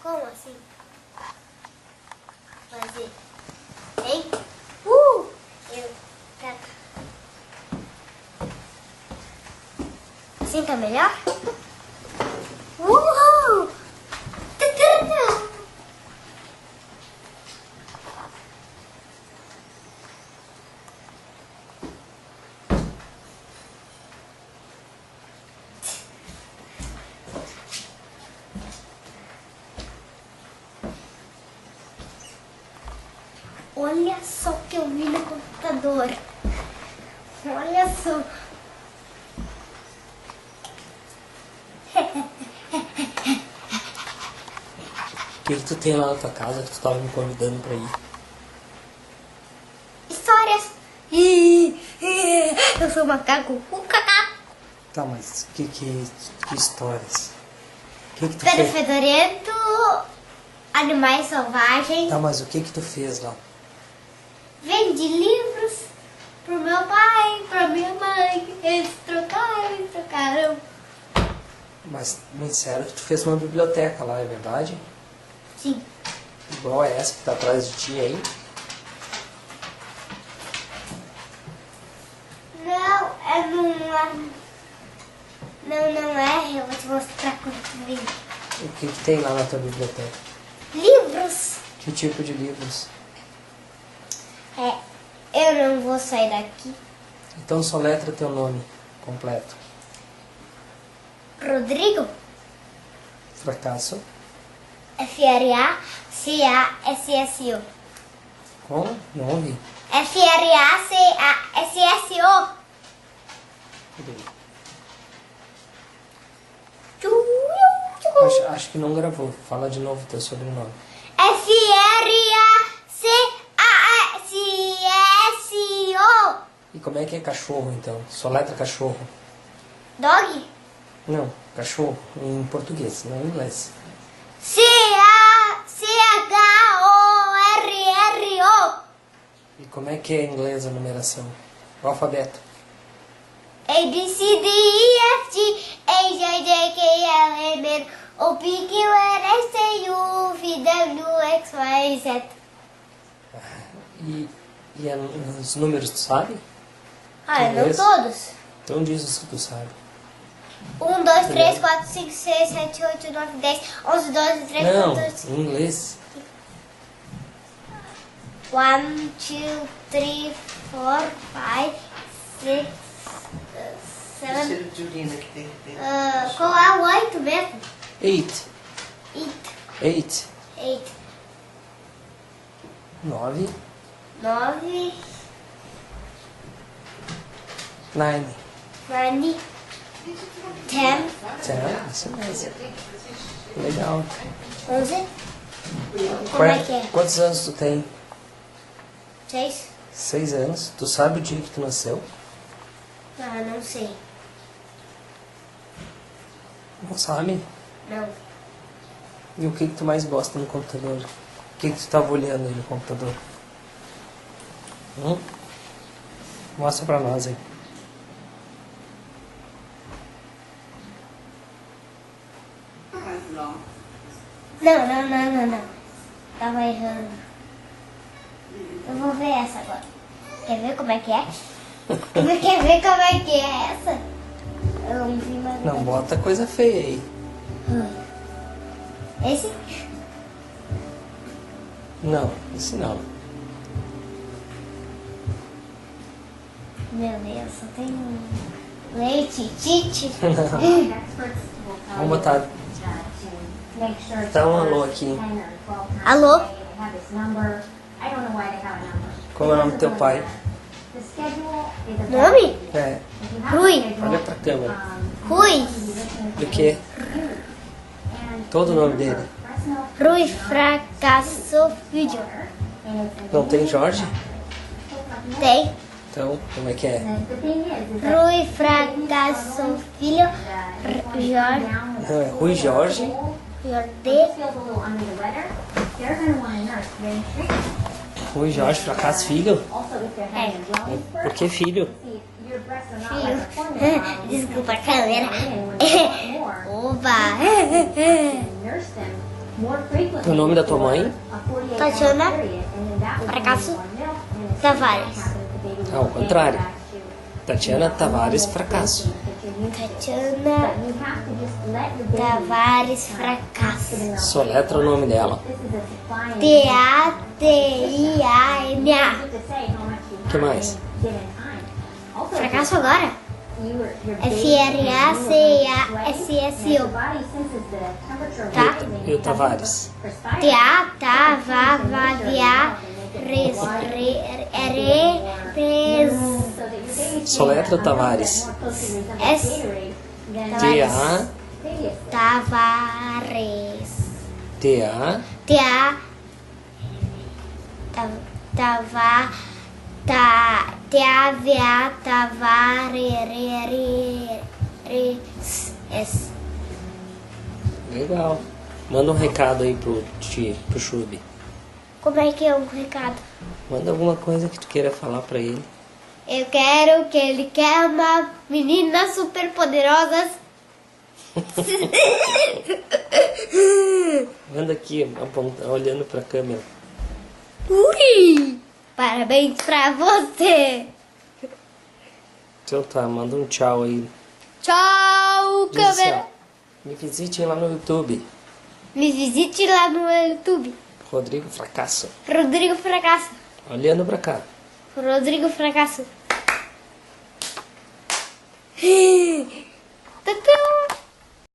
Como assim? Fazer. Hein? Eu quero. Assim tá melhor? Uhul! Olha só o que eu vi no computador. Olha só. O que tu tem lá na tua casa que tu tava me convidando pra ir? Histórias. Eu sou macaco. Tá, mas que histórias? O que tu Pedro fez? Fedorento. Animais selvagens. Tá, mas o que tu fez lá? Vendi livros pro meu pai, pra minha mãe. Eles trocaram. Mas me disseram que tu fez uma biblioteca lá, é verdade? Sim. Igual a essa que tá atrás de ti aí? Não, é não é. Eu vou te mostrar quando tu vir. O que tem lá na tua biblioteca? Livros. Que tipo de livros? Eu não vou sair daqui. Então soletra teu nome completo. Rodrigo. Fracasso. FRACASSO. Como? Não ouvi. FRACASSO. Acho que não gravou. Fala de novo teu sobrenome. FRACASSO. E como é que é cachorro, então? Soletra cachorro. Dog. Não, cachorro em português, não em inglês. CHORRO. E como é que é em inglês a numeração? O alfabeto. ABCDEFG HIJKLMN OPQRSTUVWXYZ. E os números, tu sabe? Não Inglês? todos. Então diz os que tu sabe. 1, 2, 3, 4, 5, 6, 7, 8, 9, 10, 11, 12, 13, Não, 14. em inglês. 1, 2, 3, 4, 5, 6, 7. Qual é o 8 mesmo? 8. 8. 8. 9. 9, 9. 9, 10, 10. Isso mesmo. Legal. 11. Como é que é? Quantos anos tu tem? 6? 6 anos. Tu sabe o dia que tu nasceu? Ah, não sei. Não sabe? Não. E o que tu mais gosta no computador? O que tu tava olhando aí no computador? Mostra pra nós aí. Não. Tava errando. Eu vou ver essa agora. Quer ver como é que é? Quer ver como é que é essa? Eu não vi mais. Não, bota coisa feia aí. Esse? Não, esse não. Meu Deus, só tem leite, tite. Vamos botar. Dá um alô aqui. Alô? Qual é o nome do teu pai? Nome? É, Rui. olha pra câmera. Rui. Do que? Todo o nome dele. Rui Fracasso Filho. Não tem Jorge? Tem. Então, como é que é? Rui Fracasso Filho. Jorge. Não, é Rui Jorge. Rui Jorge Fracasso Filho? Por que filho? Desculpa a câmera. Oba. O nome da tua mãe? Tatiana Fracasso Tavares. Ao contrário. Tatiana Tavares Fracasso. Tatiana Tavares Fracasso. Soletra o nome dela. T-A-T-I-A-N-A. O que mais? Fracasso agora? F-R-A-C-A-S-S-O. Tá? E o Tavares? Soletra o Tavares. T-A... Tavares. T-A... T-A... T-A-V-A Tavares. Legal. Manda um recado aí pro Chubi. Como é que é um recado? Manda alguma coisa que tu queira falar pra ele. Eu quero que ele quer uma menina super poderosa. Manda aqui, olhando pra câmera. Ui! Parabéns pra você! Então tá, manda um tchau aí. Tchau, Diz assim, câmera! ó, me visite lá no YouTube. Me visite lá no YouTube. Rodrigo Fracasso. Rodrigo Fracasso. Olhando pra cá. Rodrigo Fracasso. Tatu!